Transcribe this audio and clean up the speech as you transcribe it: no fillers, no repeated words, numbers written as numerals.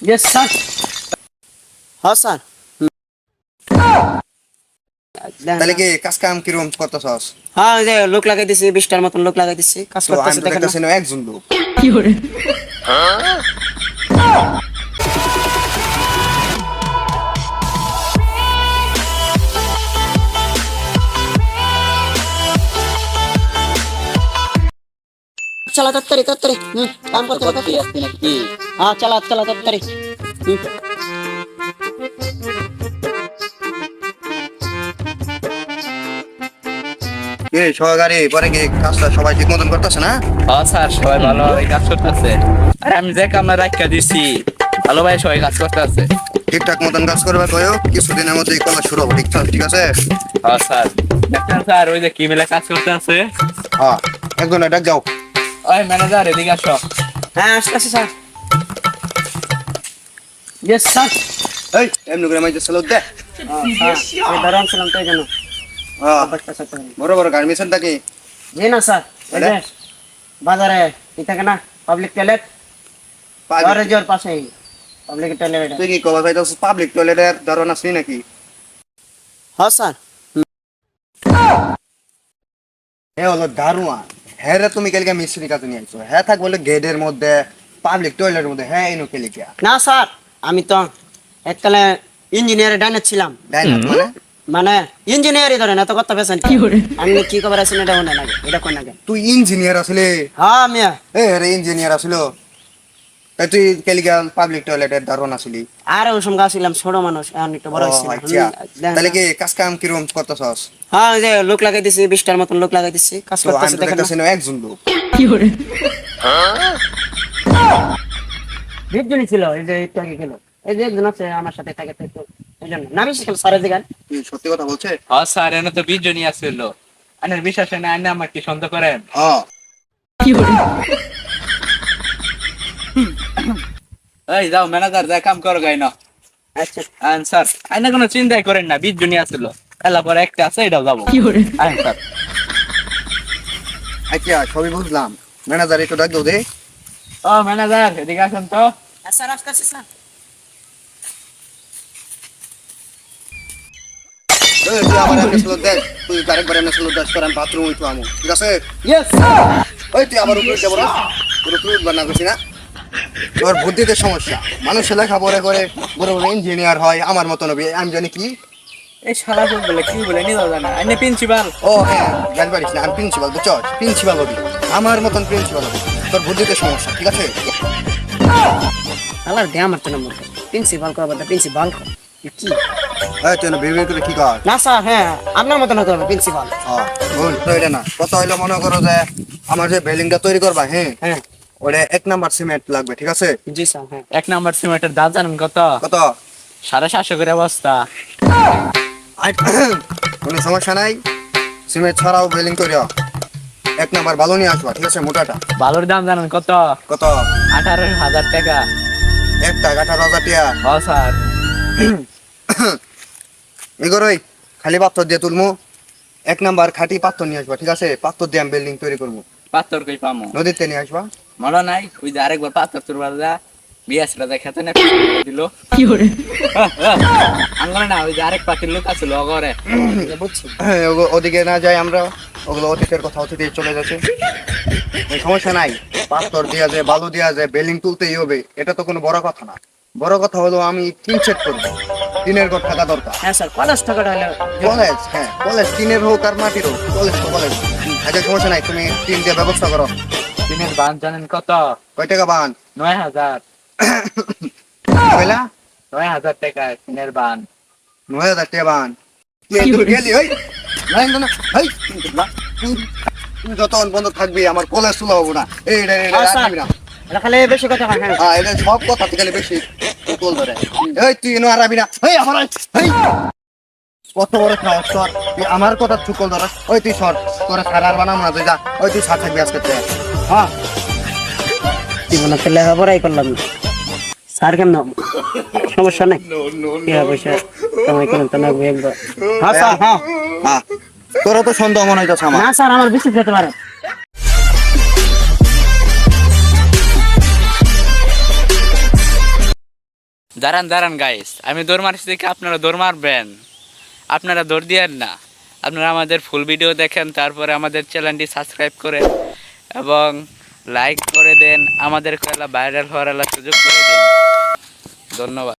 Yes sir. হ্যাঁ sir. তাহলে কি কাজ কাম কিরকম করতেছস? হ্যাঁ ওই যে লোক লাগাই দিছি, 20টার মতন লোক লাগাই দিছি, কাজ তো আমি করতেছে তো দেখেন না। দেখতেছি না একজন লোক। চালা তাড়াতাড়ি তাড়াতাড়ি, কাম করতে করতে আসছি নাকি? হ্যাঁ চালা চালা তাড়াতাড়ি। এই সহকারী পরে কি কাজটা সবাই ঠিক মতন করতেছে না? হ্যাঁ স্যার, সবাই ভালো কাজ করতেছে। আরে আমি যে কামরা রাখিয়া দিছি, ভালো ভাই সবাই কাজ করতেছে। ঠিকঠাক মতন কাজ করবে কয়ও, কিছুদিনের মধ্যেই কলা শুরু হবে। ঠিক আছে? হ্যাঁ স্যার। দেখেন স্যার, ওই যে কি মিলে কাজ করতেছে। হ্যাঁ, একজন ডাক যাও। ওই ম্যানেজার এদিকে আসো। হ্যাঁ আসতেছি স্যার। Yes sir. এই এমনি করে মাইতে স্যালুট দে। আমি দাঁড়ান ছিলাম তো এই জন্য। হ্যাঁ, বড় বড় গার্মেন্টস নাকি? জি না স্যার, এই যে বাজারে ই থাকে না পাবলিক টয়লেট, জোর পাশেই পাবলিক টয়লেট। তুই কি কবা চাইতেছিস পাবলিক টয়লেটের ধারণা আছে নাকি? হ্যাঁ স্যার। হে হলো দারুয়া। হ্যাঁ রে, তুমি কালকে মিস্ত্রি কাজ নিয়ে আইছো। হ্যাঁ থাক বলে গেটের মধ্যে পাবলিক টয়লেটের মধ্যে হ্যাঁ এনো কেলি কে? না স্যার, আমি তো এককালে ইঞ্জিনিয়ারের ডাইনে ছিলাম। ডাইনাত মানে? মানে ইঞ্জিনিয়ারই ধরেন এত কথা পেছেন কি করে? আমি কি খবর আছে এটা মনে লাগে, এটা কোন লাগে? তুই ইঞ্জিনিয়ার আসলে? হ্যাঁ মিয়া। এ রে ইঞ্জিনিয়ার আসিল। তাই তুই কালকে পাবলিক টয়লেটের ধারণা আসলি? আর ওই সময় ছিলাম ছোট মানুষ, এখন একটু বড় ও, হয়েছিলাম। আচ্ছা। তাহলে কি কাজ কাম কিরকম করতেছস? হ্যাঁ ওই যে লোক লাগাই দিছি, 20টার মতন লোক লাগাই দিছি, কাজ তো আমি করতেছে তো দেখেন না। দেখতেছি না একজন লোক। 20 জনই ছিল, এই যে একটু আগে গেল। এই যে একজন আছে আমার সাথে থাকে তো এই জন্য নামি শিখল স্যারের দিকে। তুই সত্যি কথা বলছে? হ্যাঁ স্যার, এনে তো 20 জনই আসছিল। আনের বিশ্বাস হয় না, আইনে আমার কি সন্দেহ করেন? হ্যাঁ। এই যাও ম্যানেজার, যা কাম করো গাই না। আচ্ছা স্যার, আইনে কোনো চিন্তাই করেন না, 20 জনই আসছিল। এলা পরে একটা আছে, এটাও যাবো। আইন স্যার। আচ্ছা, সবই বুঝলাম। ম্যানেজার একটু ডাক দাও দে। ও ম্যানেজার, এদিকে আসেন তো। স্যার আসতেছি স্যার। এই তুই আমার এমনি স্যালুট দে। তুই আরেকবার এমনি স্যালুট দাস, আমি বাথরুম হইতো আমু। ঠিক আছে? Yes sir. ওই তুই আবার উপরে যাবো না? তোর উপরে উঠবার না করছি না? তোর বুদ্ধিতে সমস্যা। মানুষ লেখাপড়া করে বড় বড় ইঞ্জিনিয়ার হয়, আমার মতন হবে। আমি জানি কি? এই শালা বলে কি বলে নিও জানা, আইনে প্রিন্সিপাল। ও হ্যাঁ, জানি পারিস না, আমি প্রিন্সিপাল, বুঝছস? প্রিন্সিপাল হবি, আমার মতন প্রিন্সিপাল হবি। তোর বুদ্ধিতে সমস্যা। ঠিক আছে? আল্লাহর দে আমার তো নম্বর প্রিন্সিপাল কো বড় প্রিন্সিপাল কি? এই তুই বেবি করে কি কর? না স্যার, হ্যাঁ আপনার মতন হতে হবে প্রিন্সিপাল। হ্যাঁ, ভুল তো এটা না। কত হইলো মনে করো যে আমার যে বিল্ডিংটা তৈরি করবা, হ্যাঁ হ্যাঁ ওটা 1 নাম্বার সিমেন্ট লাগবে। ঠিক আছে? জি স্যার। হ্যাঁ 1 নাম্বার সিমেন্টের দাম জানেন কত? কত? 750 করে বস্তা। কোনো সমস্যা নাই। সিমেন্ট ছাড়াও বিল্ডিং তৈরি 1 নাম্বার ভালো নিয়ে আসবা। ঠিক আছে? মোটাটা। বালুর দাম জানেন কত? কত? 18,000 টাকা। একটা 18,000 টাকা? হ্যাঁ স্যার। এগোরই খালি পাথর দিয়ে তুলমু। 1 নাম্বার খাঁটি পাথর নিয়ে আসবা। ঠিক আছে? পাথর দিয়ে আমি বিল্ডিং তৈরি করবো। পাথর কই পামু? নদীতে নিয়ে আসবা। মনে নাই ওই যে আরেকবার পাথর তুলবার যা বিয়াসরা যা খেতে না দিল আঙ্গলে না, ওই যে আরেক পাখির লোক আছিল অগরে। বুঝছি। হ্যাঁ, ওদিকে না যাই আমরা। ওগুলো অতীতের কথা অতীতে চলে যাচ্ছে। এই সমস্যা নাই। পাথর দিয়া যায়, বালু দিয়া যায়, বিল্ডিং তুলতেই হবে। এটা তো কোনো বড় কথা না। বড় কথা হলো আমি টিন সেট করবো। টিনের ঘর থাকা দরকার। হ্যাঁ স্যার 50 টাকাটা হলে কলেজ, হ্যাঁ কলেজ, টিনের হোক আর মাটির হোক, কলেজ তো কলেজ। আচ্ছা সমস্যা নাই, তুমি টিন দিয়ে ব্যবস্থা করো। দিনের বান জানেন কত? কয় টাকা বান? 9,000। কইলা? 9,000 টাকা দিনের বান। 9,000 টাকা বান? তুই গেলি ওই নাই না এই তুই যতক্ষণ বন্ধ থাকবি আমার কলেজ চলে হবো না। এইটা রাখবি না। এটা খালি বেশি কথা হয়। হ্যাঁ হ্যাঁ, এটা সব কথা থেকে বেশি তোল ধরে। এই তুই এনো আরাবি না। এই আমার এই কত বড় সাহস তোর, তুই আমার কথা চুকল ধরাস। ওই তুই সর, তোরা খারাপ বানাম না তুই যা। ওই তুই সাথে থাকবি আজকে। হ্যাঁ জীবনে তো লেখাপড়াই করলাম না স্যার, কেমন সমস্যা নেই। পয়সা কামাই করেন তো না একবার। হ্যাঁ স্যার। হ্যাঁ হ্যাঁ, তোরা তো সন্দেহ মনে হইতেছে আমার। না স্যার, আমার বিশ্বাস যেতে পারে। দাঁড়ান দাঁড়ান গাইস, আমি দৌড় মারছি দেখে আপনারা দৌড় মারবেন? আপনারা দৌড় দিয়েন না, আপনারা আমাদের ফুল ভিডিও দেখেন, তারপরে আমাদের চ্যানেলটি সাবস্ক্রাইব করে এবং লাইক করে দেন, আমাদের ভাইরাল হওয়ার সুযোগ করে দিন। ধন্যবাদ।